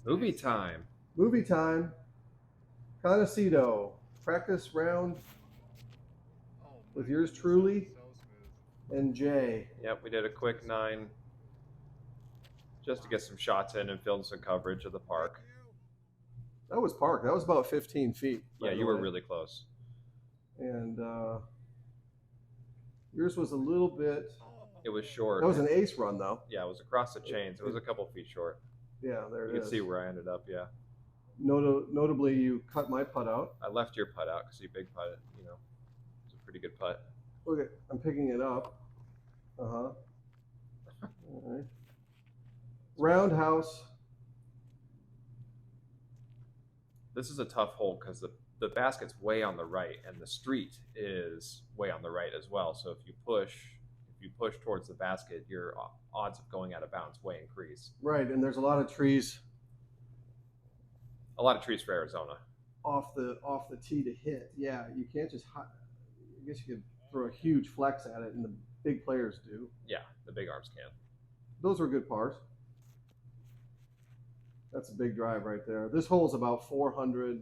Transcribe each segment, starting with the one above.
Movie time. Movie time. Conocido. Practice round with yours truly and Jay. Yep, we did a quick 9 just to get some shots in and film some coverage of the park. That was Park. That was about 15 feet. Yeah, you were really close. And yours was a little bit. It was short. That was an ace run, though. Yeah, it was across the chains. It was a couple feet short. Yeah, there it is. You can see where I ended up, yeah. Notably, you cut my putt out. I left your putt out because you big putted, you know. It's a pretty good putt. Look at, I'm picking it up. All right. Roundhouse. This is a tough hole because the basket's way on the right and the street is way on the right as well. So if you push towards the basket, your odds of going out of bounds way increase. Right, and there's a lot of trees. A lot of trees for Arizona. Off the tee to hit. Yeah, you can't just. I guess you could throw a huge flex at it, and the big players do. Yeah, the big arms can. Those were good pars. That's a big drive right there. This hole's about 400.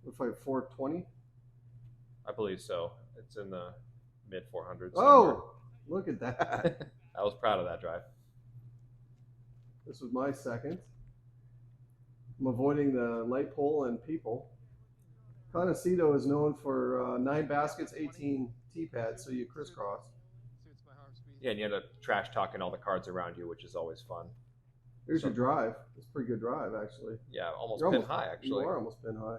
Looks like 420. I believe so. It's in the mid 400s. Oh, look at that. I was proud of that drive. This was my second. I'm avoiding the light pole and people. Conocido is known for 9 baskets, 18 tee pads, so you crisscross. Yeah, and you end up trash talking all the cards around you, which is always fun. Here's your drive. It's a pretty good drive, actually. Yeah, almost pin high, actually. You are almost pin high.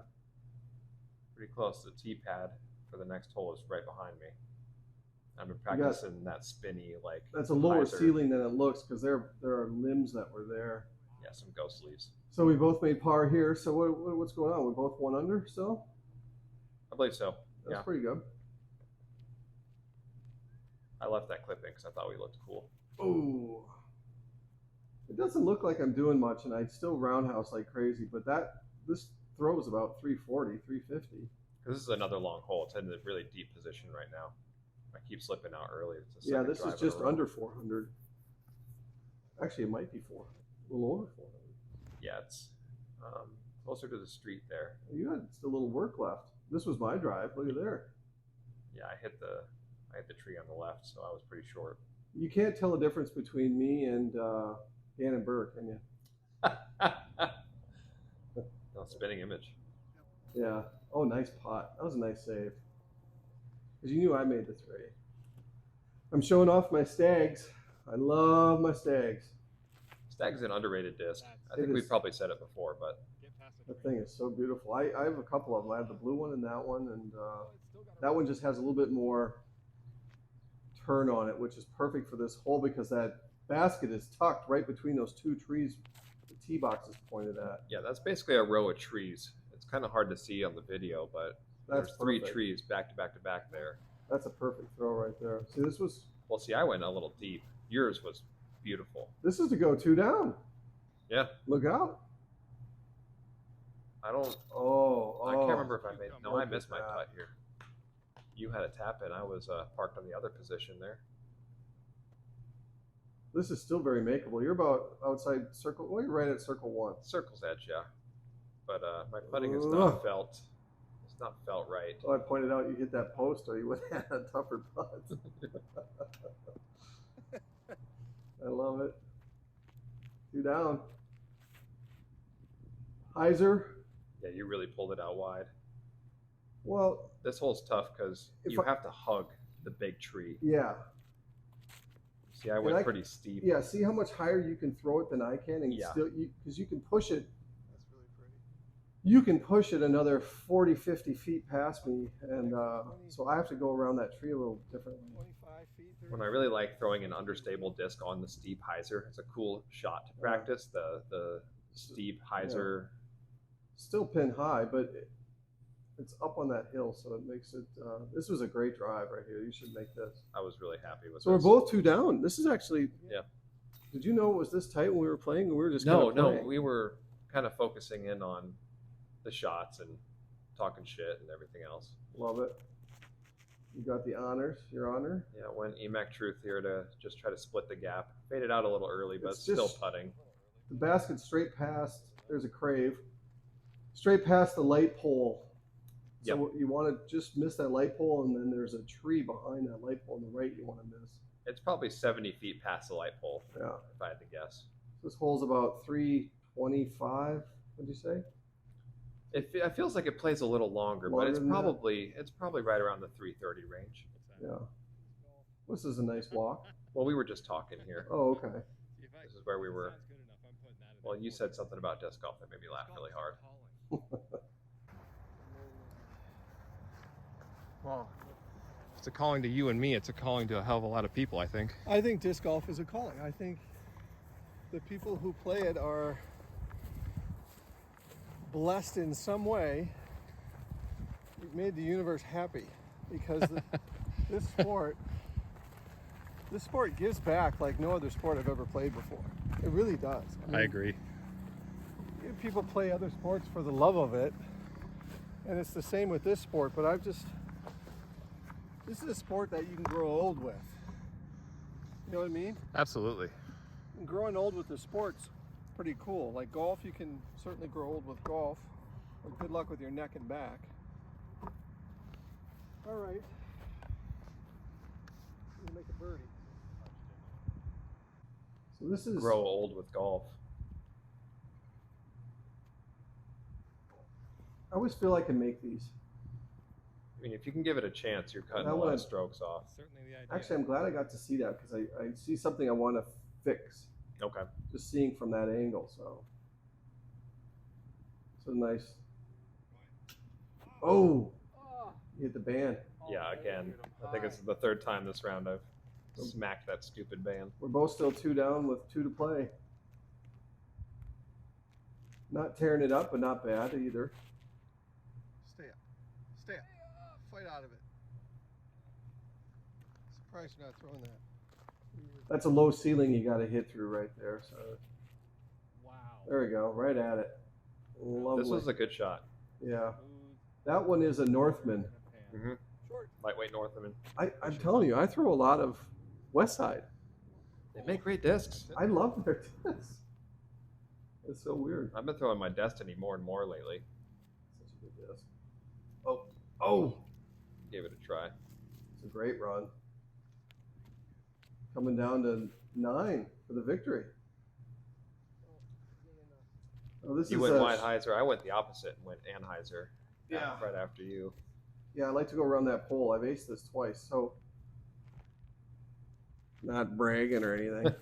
Pretty close. The tee pad for the next hole is right behind me. I've been practicing that spinny, like. That's a lower ceiling than it looks because there are limbs that were there. Yeah, some ghost leaves. So we both made par here. So what's going on? We both 1 under still? I believe so. That's pretty good. I left that clip in because I thought we looked cool. Oh. It doesn't look like I'm doing much, and I still roundhouse like crazy, but this throw is about 340, 350. This is another long hole. It's in a really deep position right now. I keep slipping out early. Yeah, this is just under 400. Actually, it might be 400. A little over 400. Yeah, it's closer to the street there. You had a little work left. This was my drive. Look at there. Yeah, I hit the tree on the left, so I was pretty short. You can't tell the difference between me and Dan and Burke, can you? No, spinning image. Yeah. Oh, nice pot. That was a nice save. Because you knew I made the 3. I'm showing off my Stags. I love my Stags. Stag's an underrated disc. I think we've probably said it before, but that thing is so beautiful. I have a couple of them. I have the blue one and that one, and that one just has a little bit more turn on it, which is perfect for this hole because that basket is tucked right between those 2 trees the tee box is pointed at. Yeah, that's basically a row of trees. It's kind of hard to see on the video, but there's 3 trees back to back to back there. That's a perfect throw right there. See, this was... Well, see, I went a little deep. Yours was beautiful. This is to go 2 down. Yeah. Look out. I don't... I can't remember if I made... No, I missed my putt here. You had a tap in. I was parked on the other position there. This is still very makeable. You're about outside circle. Well, you're right at circle 1. Circle's edge, yeah. But my putting is not felt. It's not felt right. Well, I pointed out you hit that post, or you would have had a tougher putt. I love it. 2 down. Heiser. Yeah, you really pulled it out wide. Well, this hole's tough because you have to hug the big tree. Yeah. See, I went pretty steep. Yeah, see how much higher you can throw it than I can, and still, because you can push it. That's really pretty. You can push it another 40, 50 feet past me, and so I have to go around that tree a little differently. 25 feet. When I really like throwing an understable disc on the steep hyzer, it's a cool shot to practice. The steep hyzer. Yeah. Still pin high, but it's up on that hill, so it makes it. This was a great drive right here. You should make this. I was really happy with. So we're both 2 down. This is actually. Yeah. Did you know it was this tight when we were playing? We were just no. We were kind of focusing in on the shots and talking shit and everything else. Love it. You got the honors. Your honor. Yeah, went EMAC Truth here to just try to split the gap. Faded out a little early, but still putting. The basket straight past there's a crave. Straight past the light pole. So Yep. you want to just miss that light pole, and then there's a tree behind that light pole on the right you want to miss. It's probably 70 feet past the light pole, Yeah. if I had to guess. This hole's about 325. What'd you say? It feels like it plays a little longer, but it's Longer than that? probably right around the 330 range. Yeah. This is a nice walk. Well, we were just talking here. Oh, okay. This is where we were. Well, you said something about disc golf that made me laugh really hard. Well, it's a calling to you and me. It's a calling to a hell of a lot of people, I think. I think disc golf is a calling. I think the people who play it are blessed in some way. We've made the universe happy because this sport gives back like no other sport I've ever played before. It really does. I agree. People play other sports for the love of it, and it's the same with this sport, but this is a sport that you can grow old with. You know what I mean? Absolutely. And growing old with the sport's pretty cool. Like golf, you can certainly grow old with golf. But good luck with your neck and back. All right. I'm gonna make a birdie. So this is Grow old with golf. I always feel I can make these. I mean, if you can give it a chance, you're cutting That a lot one- of strokes off. Certainly the idea. Actually, I'm glad I got to see that because I see something I want to fix. Okay. Just seeing from that angle, so nice. Oh, you hit the band. Yeah, again, I think it's the third time this round I've smacked that stupid band. We're both still 2 down with 2 to play. Not tearing it up, but not bad either. Stay up. Stay up. Fight out of it. Surprised you're not throwing that. That's a low ceiling you got to hit through right there. So Wow. there we go, right at it. Lovely. This was a good shot. Yeah, that one is a Northman. Mm-hmm. Lightweight Northman. I'm telling you, I throw a lot of West Side. They make great discs. I love their discs. It's so weird. I've been throwing my Destiny more and more lately. Such a good disc. Oh, Gave it a try. it's a great run. Coming down to 9 for the victory. Oh, this You is went Weinheiser. I went the opposite and went Anheuser. Yeah. Right after you. Yeah, I like to go around that pole. I've aced this twice, so not bragging or anything.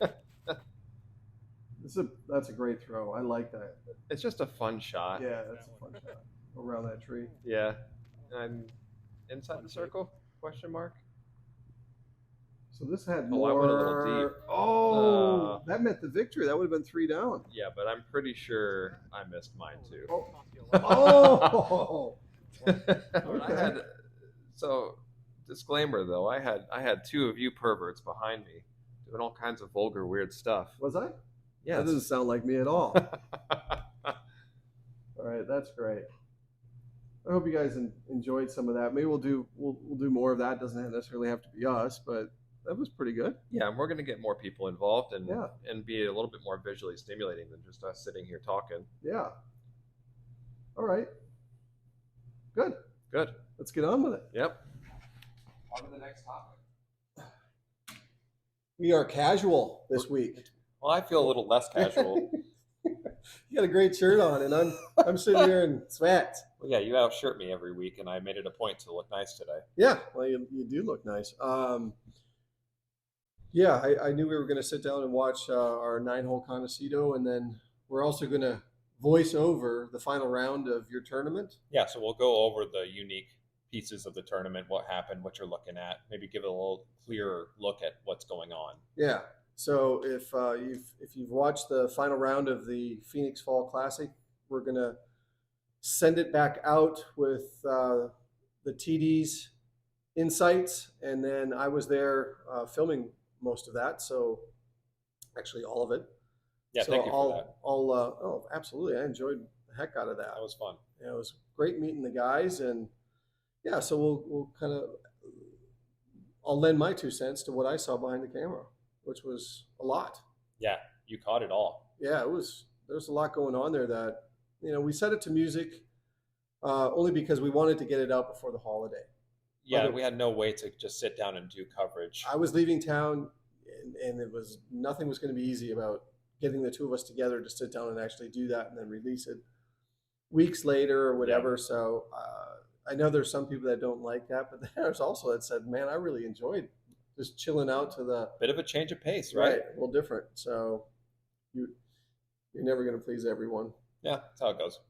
That's a great throw. I like that. It's just a fun shot. Yeah, that's a fun shot. Go around that tree. Yeah. And inside the circle? Question mark. So this had Oh, more. I went a little deep. Oh, that meant the victory. That would have been 3 down. Yeah, but I'm pretty sure I missed mine too. Oh. Okay. So, disclaimer though, I had 2 of you perverts behind me doing all kinds of vulgar, weird stuff. Was I? Yeah. That doesn't sound like me at all. All right, that's great. I hope you guys enjoyed some of that. Maybe we'll do more of that. Doesn't necessarily have to be us, but that was pretty good. Yeah, and we're going to get more people involved and Yeah. and be a little bit more visually stimulating than just us sitting here talking. Yeah. All right. Good. Good. Let's get on with it. Yep. On to the next topic. We are casual this week. Well, I feel a little less casual. You got a great shirt on, and I'm sitting here in sweats. Well, yeah, you outshirt me every week, and I made it a point to look nice today. Yeah, well, you do look nice. Yeah, I knew we were going to sit down and watch our 9-hole Conocido, and then we're also going to voice over the final round of your tournament. Yeah, so we'll go over the unique pieces of the tournament, what happened, what you're looking at, maybe give it a little clearer look at what's going on. Yeah. So if you've watched the final round of the Phoenix Fall Classic, we're going to send it back out with the TD's insights, and then I was there filming most of that, so actually all of it. Yeah, so thank you for that. Oh, absolutely. I enjoyed the heck out of that. That was fun. Yeah, it was great meeting the guys, and yeah, so we'll kind of, I'll lend my 2 cents to what I saw behind the camera, which was a lot. Yeah, you caught it all. Yeah, it was there's a lot going on there that, we set it to music only because we wanted to get it out before the holiday. Yeah, we had no way to just sit down and do coverage. I was leaving town, and nothing was going to be easy about getting the two of us together to sit down and actually do that and then release it weeks later or whatever. Yeah. So I know there's some people that don't like that, but there's also that said, man, I really enjoyed just chilling out to the bit of a change of pace, right? A little different. So you're never going to please everyone. Yeah, that's how it goes.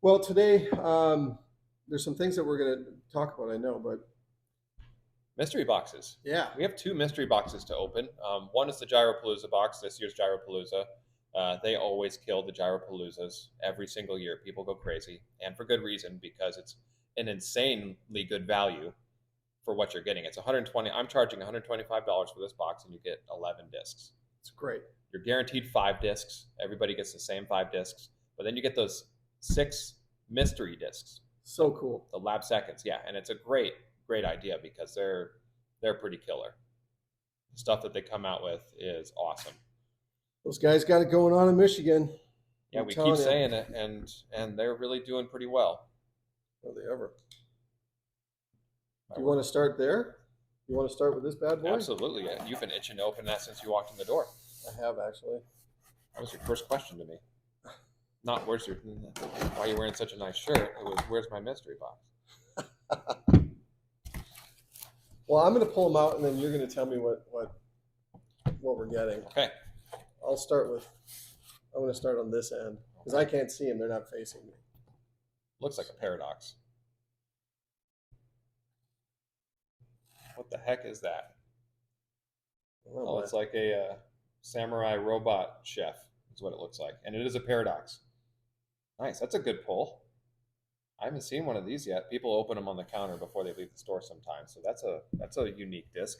Well, today there's some things that we're going to talk about, I know, but mystery boxes. Yeah. We have 2 mystery boxes to open. One is the Gyropalooza box, this year's Gyropalooza. They always kill the Gyropaloozas every single year. People go crazy, and for good reason, because it's an insanely good value for what you're getting. It's $120. I'm charging $125 for this box, and you get 11 discs. It's great. You're guaranteed 5 discs. Everybody gets the same 5 discs, but then you get those 6 mystery discs. So cool. The lab seconds, yeah, and it's a great idea because they're pretty killer. The stuff that they come out with is awesome. Those guys got it going on in Michigan. Yeah, we keep saying it, and they're really doing pretty well. Are they ever? Do you want to start there? You want to start with this bad boy? Absolutely. Yeah. You've been itching to open that since you walked in the door. I have, actually. That was your first question to me. Not why are you wearing such a nice shirt? It was, where's my mystery box? Well, I'm going to pull them out, and then you're going to tell me what we're getting. Okay. I'm going to start on this end because I can't see them. They're not facing me. Looks like a paradox. What the heck is that? Oh, it's like a samurai robot chef is what it looks like. And it is a paradox. Nice. That's a good pull. I haven't seen one of these yet. People open them on the counter before they leave the store sometimes. So that's a unique disc.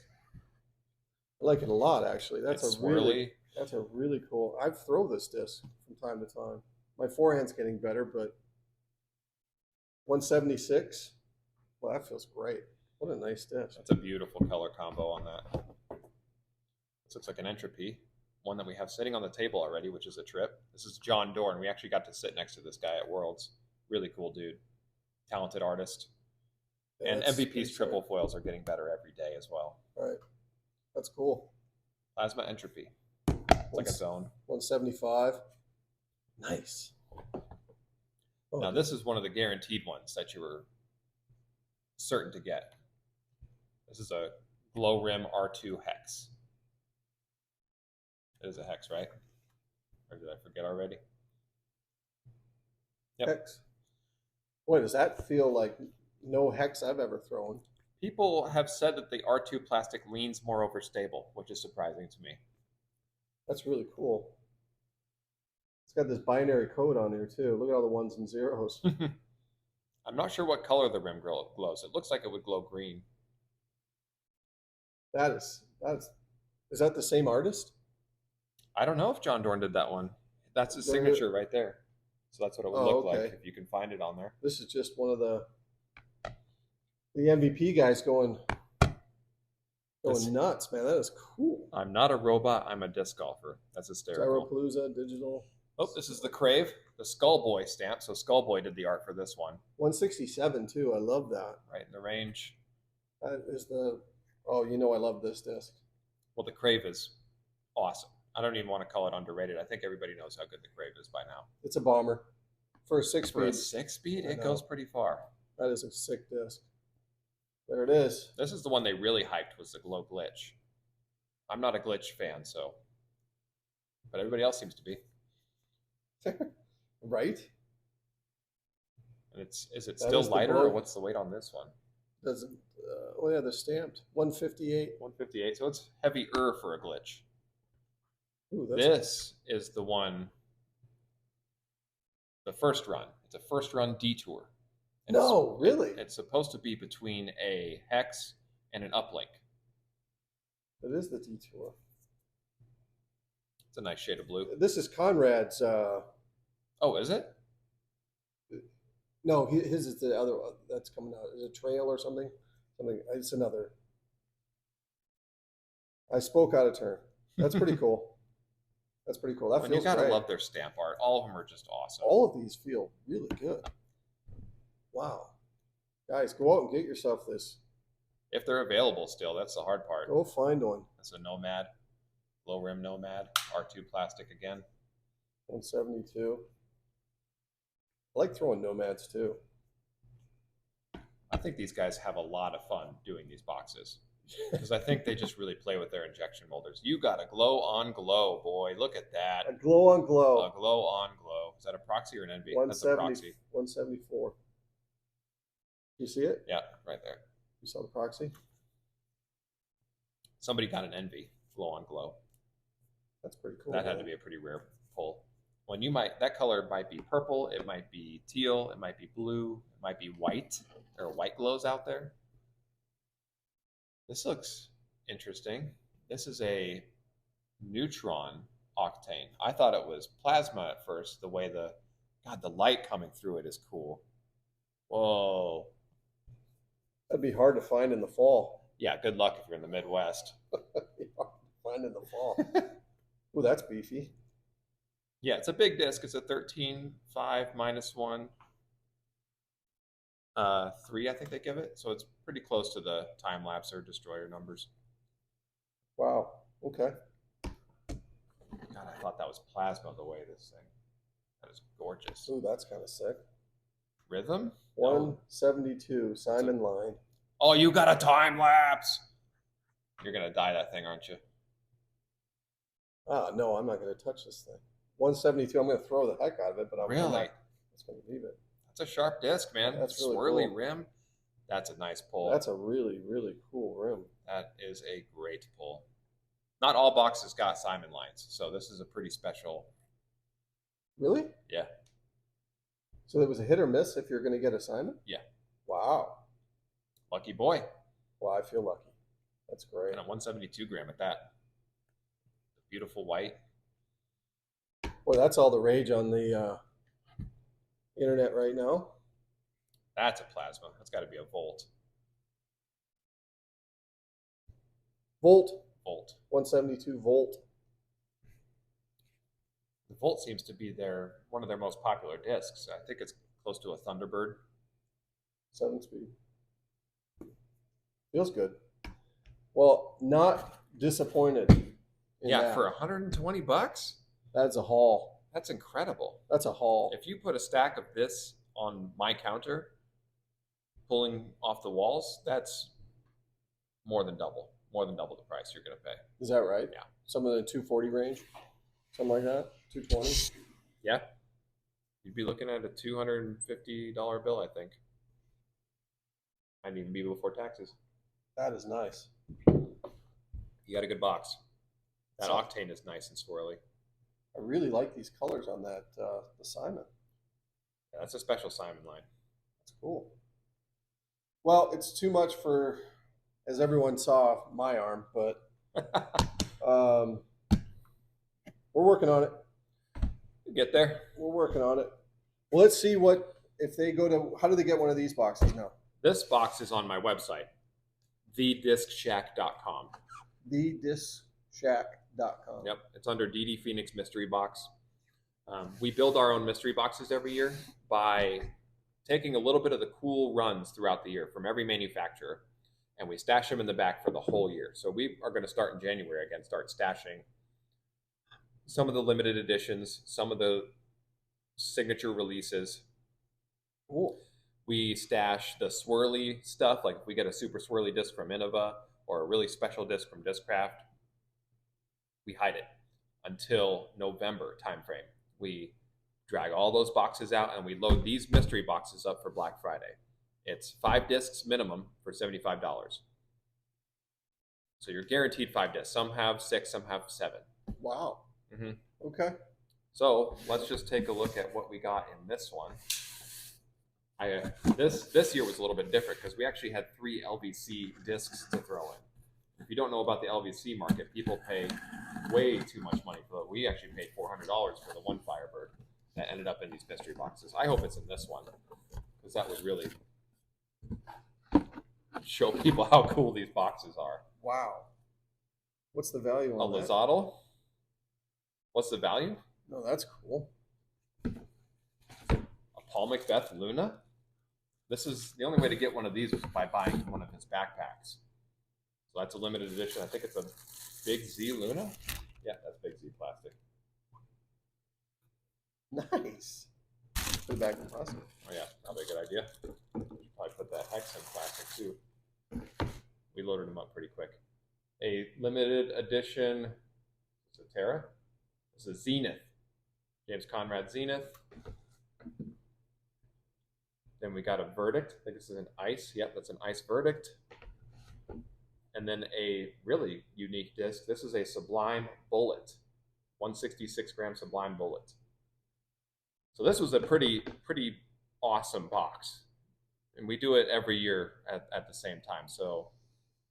I like it a lot, actually. That's it's a really cool. I've thrown this disc from time to time. My forehand's getting better, but 176. Well, that feels great. What a nice disc. That's a beautiful color combo on that. This looks like an Entropy, one that we have sitting on the table already, which is a trip. This is John Dorn. We actually got to sit next to this guy at Worlds. Really cool dude. Talented artist. Yeah, and MVP's triple foils are getting better every day as well. All right. That's cool. Plasma Entropy. It's like a zone. 175. Nice. Oh, now, this is one of the guaranteed ones that you were certain to get. This is a Glow Rim R2 Hex. It is a Hex, right? Or did I forget already? Yep. Hex. Boy, does that feel like no Hex I've ever thrown. People have said that the R2 plastic leans more overstable, which is surprising to me. That's really cool. It's got this binary code on here, too. Look at all the ones and zeros. I'm not sure what color the rim glows. It looks like it would glow green. Is that the same artist? I don't know if John Dorn did that one. That's his signature right there. So that's what it would look like if you can find it on there. This is just one of the MVP guys going nuts, man. That is cool. I'm not a robot. I'm a disc golfer. That's hysterical. Gyropalooza, digital. Oh, this is the Crave, the Skullboy stamp. So Skullboy did the art for this one. 167 too. I love that. Right in the range. That is I love this disc. Well, the Crave is awesome. I don't even want to call it underrated. I think everybody knows how good the Crave is by now. It's a bomber. For a 6-speed. For a 6-speed, it goes pretty far. That is a sick disc. There it is. This is the one they really hyped, was the Glow Glitch. I'm not a glitch fan, but everybody else seems to be. Right? And is it still lighter, or what's the weight on this one? Doesn't. They're stamped. 158. 158. So it's heavier for a glitch. Ooh, this is the one. The first run. It's a first run detour. And really? It's supposed to be between a Hex and an uplink. It is the detour. It's a nice shade of blue. This is Conrad's. Oh, is it? No, his is the other one that's coming out. Is it Trail or something? It's another. I spoke out of turn. That's pretty cool. That's pretty cool. That And feels you gotta great. love their stamp art. All of them are just awesome. All of these feel really good. Wow. Guys, go out and get yourself this. If they're available still, that's the hard part. Go find one. That's a Nomad, low rim Nomad, R2 plastic again. 172. I like throwing Nomads too. I think these guys have a lot of fun doing these boxes because I think they just really play with their injection molders. You got a glow on glow, boy. Look at that. A glow on glow. A glow on glow. Is that a proxy or an NV? That's a 170, proxy. 174. You see it? Yeah, right there. You saw the proxy? Somebody got an NV, glow on glow. That's pretty cool. That had to be a pretty rare pull. When you might, that color might be purple, it might be teal, it might be blue, it might be white. There are white glows out there. This looks interesting. This is a neutron octane. I thought it was plasma at first. The way the light coming through it is cool. Whoa. That'd be hard to find in the fall. Yeah, good luck if you're in the Midwest. Find in the fall. Ooh, that's beefy. Yeah, it's a big disc. It's a 13.5 -1. 3, I think they give it. So it's pretty close to the time lapse or destroyer numbers. Wow. Okay. God, I thought that was plasma the way this thing. That is gorgeous. Ooh, that's kind of sick. Rhythm? 172, Simon line. Oh, you got a time lapse. You're gonna die that thing, aren't you? Ah, no, I'm not going to touch this thing. 172, I'm going to throw the heck out of it, but I'm Really? not just going to leave it. That's a sharp disc, man. That's really swirly cool. rim. That's a nice pull. That's a really, really cool rim. That is a great pull. Not all boxes got Simon lines, so this is a pretty special. Really? Yeah. So it was a hit or miss if you're going to get a Simon? Yeah. Wow. Lucky boy. Well, I feel lucky. That's great. And a 172 gram at that. Beautiful white. Boy, that's all the rage on the internet right now. That's a plasma. That's got to be a volt. Volt. Volt. 172 volt. The Volt seems to be one of their most popular discs. I think it's close to a Thunderbird. 7-speed. Feels good. Well, not disappointed. Yeah, for $120? That's a haul. That's incredible. That's a haul. If you put a stack of this on my counter, pulling off the walls, that's more than double the price you're going to pay. Is that right? Yeah. Some of the 240 range? Something like that? 220? Yeah. You'd be looking at a $250 bill, I think. Might even be before taxes. That is nice. You got a good box. That octane is nice and swirly. I really like these colors on that, the Simon. Yeah, that's a special Simon line. That's cool. Well, it's too much for, as everyone saw, my arm, but we're working on it. You get there. We're working on it. Well, let's see if they go to, how do they get one of these boxes now? This box is on my website, thediscshack.com. Thediscshack.com. Yep, it's under DD Phoenix Mystery Box. We build our own mystery boxes every year by taking a little bit of the cool runs throughout the year from every manufacturer, and we stash them in the back for the whole year. So we are going to start in January again, start stashing some of the limited editions, some of the signature releases. Cool. We stash the swirly stuff, like if we get a super swirly disc from Innova or a really special disc from Discraft, we hide it until November timeframe. We drag all those boxes out and we load these mystery boxes up for Black Friday. It's 5 discs minimum for $75. So you're guaranteed 5 discs. Some have 6, some have 7. Wow. Mm-hmm. Okay. So let's just take a look at what we got in this one. This year was a little bit different because we actually had 3 LVC discs to throw in. If you don't know about the LVC market, people pay way too much money for it. We actually paid $400 for the one Firebird that ended up in these mystery boxes. I hope it's in this one because that would really show people how cool these boxes are. Wow. What's the value A on that? Lizadal. What's the value? No, that's cool. A Paul Macbeth Luna. This is the only way to get one of these was by buying one of his backpacks. So that's a limited edition. I think it's a Big Z Luna. Yeah, that's Big Z plastic. Nice. Put it back in plastic. Oh yeah, probably a good idea. Probably put that hex in plastic too. We loaded them up pretty quick. A limited edition. Is it Terra? This is Zenith. James Conrad Zenith. Then we got a Verdict. I think this is an Ice. Yep, that's an Ice Verdict. And then a really unique disc. This is a Sublime Bullet. 166 gram Sublime Bullet. So this was a pretty awesome box. And we do it every year at the same time. So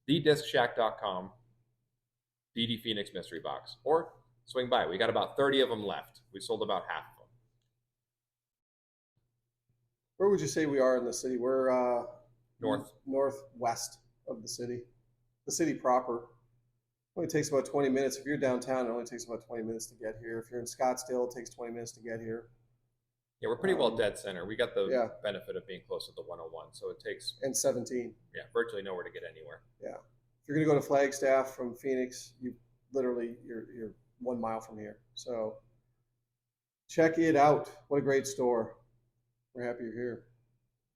thediscshack.com, DD Phoenix Mystery Box. Or swing by. We got about 30 of them left. We sold about half of them. Where would you say we are in the city? We're northwest of the city proper. Only takes about 20 minutes. If you're downtown, it only takes about 20 minutes to get here. If you're in Scottsdale, it takes 20 minutes to get here. Yeah, we're pretty well dead center. We got the benefit of being close to the 101, so it takes... And 17. Yeah, virtually nowhere to get anywhere. Yeah. If you're going to go to Flagstaff from Phoenix, you're 1 mile from here. So check it out. What a great store. We're happy you're here.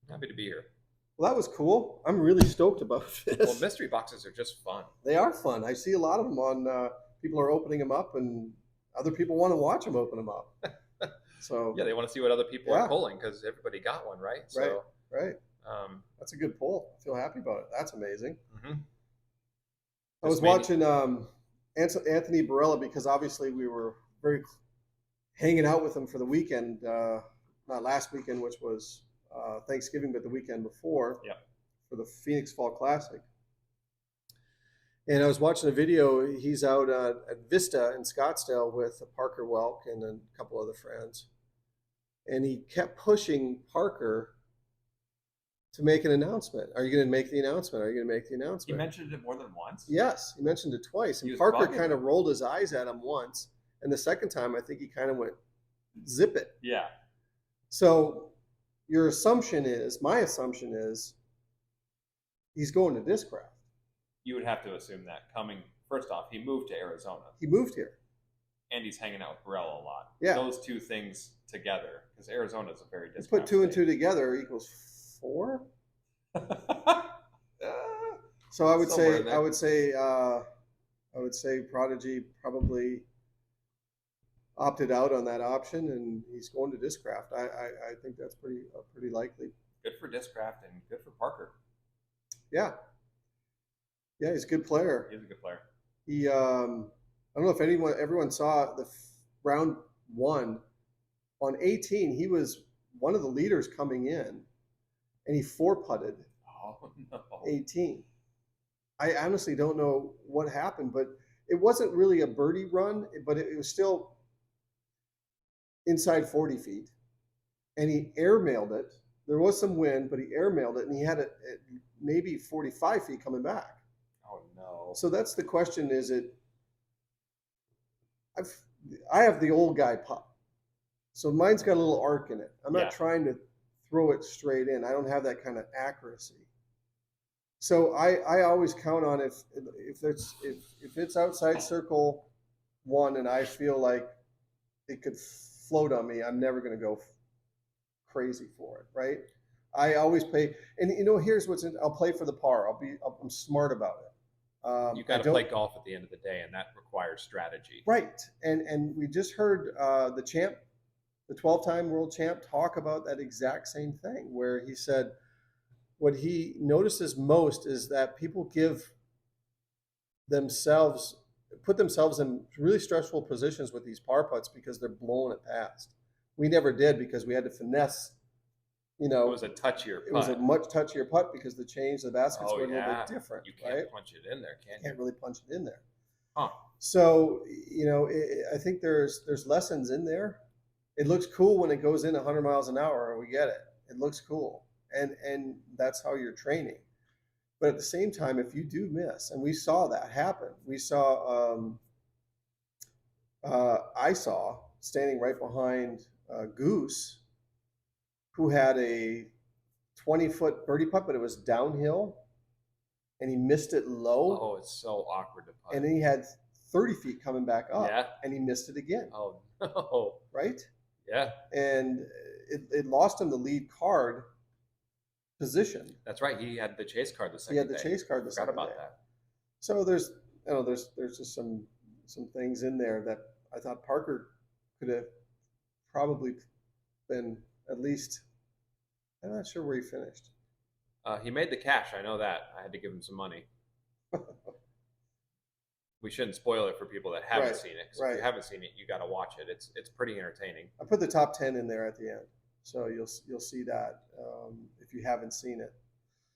Happy to be here. Well, that was cool. I'm really stoked about this. Well, mystery boxes are just fun. They are fun. I see a lot of them on, people are opening them up, and other people want to watch them open them up. So yeah, they want to see what other people are pulling because everybody got one, right? So, right. That's a good pull. I feel happy about it. That's amazing. Mm-hmm. I was watching Anthony Barela because obviously we were very hanging out with him for the weekend, not last weekend, which was Thanksgiving, but the weekend before for the Phoenix Fall Classic. And I was watching a video. He's out at Vista in Scottsdale with Parker Welck and a couple other friends. And he kept pushing Parker to make an announcement. Are you going to make the announcement? Are you going to make the announcement? He mentioned it more than once? Yes, he mentioned it twice. And Parker kind of rolled his eyes at him once. And the second time, I think he kind of went, zip it. Yeah. So your assumption is, my assumption is, he's going to Discraft. You would have to assume that coming, first off, he moved to Arizona. He moved here. And he's hanging out with Barela a lot. Yeah. Those two things together, because Arizona is a very Discraft put 2 and 2 state. together equals 4. So I would say Prodigy probably opted out on that option, and he's going to Discraft. I think that's pretty likely. Good for Discraft and good for Parker. Yeah, he's a good player. He's a good player. He, I don't know if everyone saw the round 1 on 18. He was one of the leaders coming in, and he 4-putted 18. I honestly don't know what happened, but it wasn't really a birdie run, but it was still inside 40 feet, and he airmailed it. There was some wind, but he airmailed it, and he had it at maybe 45 feet coming back. Oh no! So that's the question: is it? I have the old guy putt, so mine's got a little arc in it. I'm not trying to throw it straight in. I don't have that kind of accuracy. So I always count on if it's outside circle 1 and I feel like it could float on me, I'm never going to go crazy for it, right? I always play, and here's I'll play for the par. I'm smart about it. You got to play golf at the end of the day, and that requires strategy. Right, and we just heard the champ, the 12-time world champ, talk about that exact same thing, where he said what he notices most is that people put themselves in really stressful positions with these par putts because they're blowing it past. We never did because we had to finesse. It was a touchier putt. It was a much touchier putt because the baskets were a little bit different. You can't punch it in there, can you? Can't really punch it in there. Huh. So, I think there's lessons in there. It looks cool when it goes in 100 miles an hour. We get it. It looks cool. And that's how you're training. But at the same time, if you do miss, and we saw that happen, we saw I saw standing right behind Goose, who had a 20-foot birdie putt, but it was downhill, and he missed it low, Oh, it's so awkward to putt. and then he had 30 feet coming back up, Yeah. and he missed it again. Oh no. Right? Yeah. And it lost him the lead card position. That's right. He had the chase card the second He had the day. chase card the Forgot second about day. that. So there's just some things in there that I thought Parker could have probably been at least. I'm not sure where he finished. He made the cash. I know that. I had to give him some money. We shouldn't spoil it for people that haven't seen it. Because if you haven't seen it, you got to watch it. It's pretty entertaining. I put the top 10 in there at the end, so you'll see that if you haven't seen it.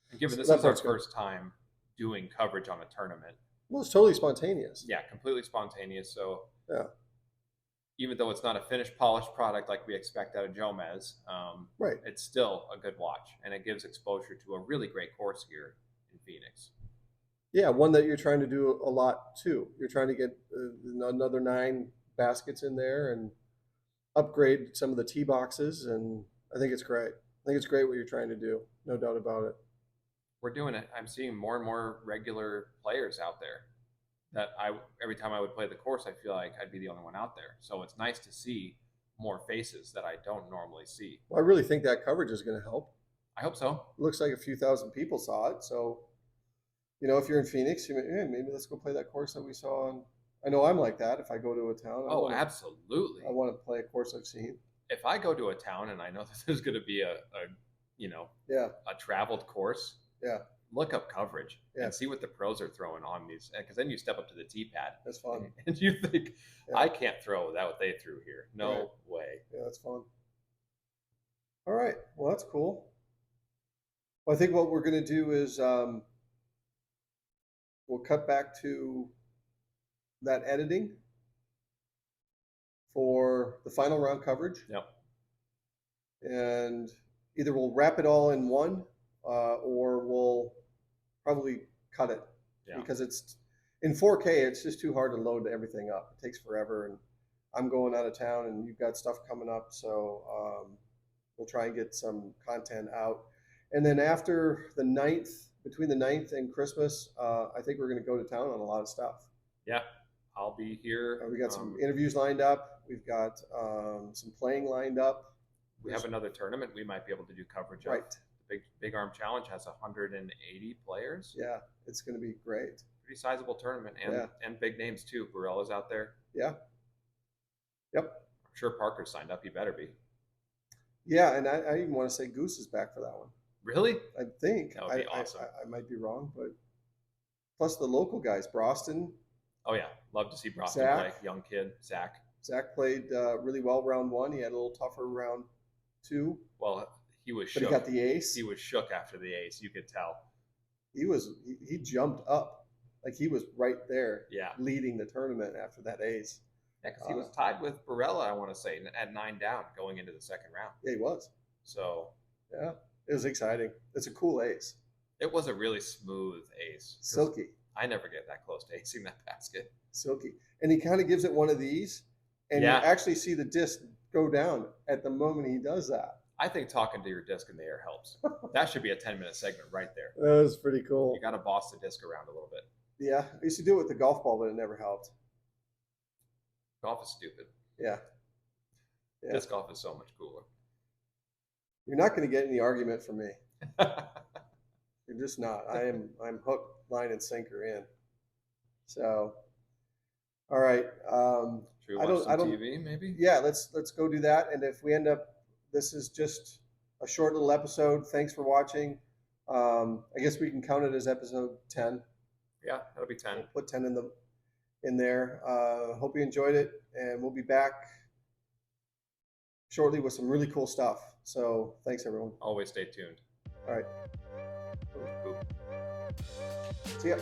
And given this is our first time doing coverage on a tournament. Well, it's totally spontaneous. Yeah, completely spontaneous. So yeah, even though it's not a finished, polished product like we expect out of Jomez, it's still a good watch, and it gives exposure to a really great course here in Phoenix. Yeah, one that you're trying to do a lot too. You're trying to get another 9 baskets in there and upgrade some of the tee boxes, and I think it's great. I think it's great what you're trying to do, no doubt about it. We're doing it. I'm seeing more and more regular players out there that every time I would play the course, I feel like I'd be the only one out there. So it's nice to see more faces that I don't normally see. Well, I really think that coverage is going to help. I hope so. It looks like a few thousand people saw it. So, if you're in Phoenix, maybe let's go play that course that we saw. I know I'm like that. If I go to a town, absolutely. I want to play a course I've seen. If I go to a town and I know that there's going to be a traveled course, look up coverage and see what the pros are throwing on these, because then you step up to the tee pad. That's fun. And you think, I can't throw that what they threw here. No way. Yeah, that's fun. All right. Well, that's cool. Well, I think what we're going to do is we'll cut back to that editing for the final round coverage. Yep. And either we'll wrap it all in one or we'll probably cut it because it's in 4K. It's just too hard to load everything up. It takes forever, and I'm going out of town, and you've got stuff coming up, so we'll try and get some content out. And then after the 9th, between the 9th and Christmas, I think we're going to go to town on a lot of stuff. Yeah, I'll be here. We got some interviews lined up. We've got some playing lined up. We have another tournament we might be able to do coverage of. The Big Arm Challenge has 180 players. Yeah, it's going to be great. Pretty sizable tournament, and big names too. Barela's out there. Yeah. Yep. I'm sure Parker's signed up. He better be. Yeah, and I even want to say Goose is back for that one. Really? I think. That would be awesome. I might be wrong, but plus the local guys, Broston. Oh yeah, love to see Broston play. Young kid, Zach. Zach played really well round 1. He had a little tougher round 2. Well, he was shook. But he got the ace. He was shook after the ace. You could tell. He jumped up. Like he was right there leading the tournament after that ace. Yeah, because he was tied with Barela, I want to say, at 9 down going into the second round. Yeah, he was. So. Yeah, it was exciting. It's a cool ace. It was a really smooth ace. Silky. I never get that close to acing that basket. Silky. And he kind of gives it one of these, and you actually see the disc go down at the moment he does that. I think talking to your disc in the air helps. That should be a 10-minute segment right there. That was pretty cool. You got to boss the disc around a little bit. Yeah, I used to do it with the golf ball, but it never helped. Golf is stupid. Yeah. Disc golf is so much cooler. You're not going to get any argument from me. You're just not. I'm hook, line, and sinker in. So, all right. Should we watch some TV maybe? Yeah, let's go do that. And if we end up, this is just a short little episode. Thanks for watching. I guess we can count it as episode 10. Yeah, that'll be 10. We'll put 10 in there. Hope you enjoyed it, and we'll be back shortly with some really cool stuff. So thanks, everyone. Always stay tuned. All right. Boop. See ya.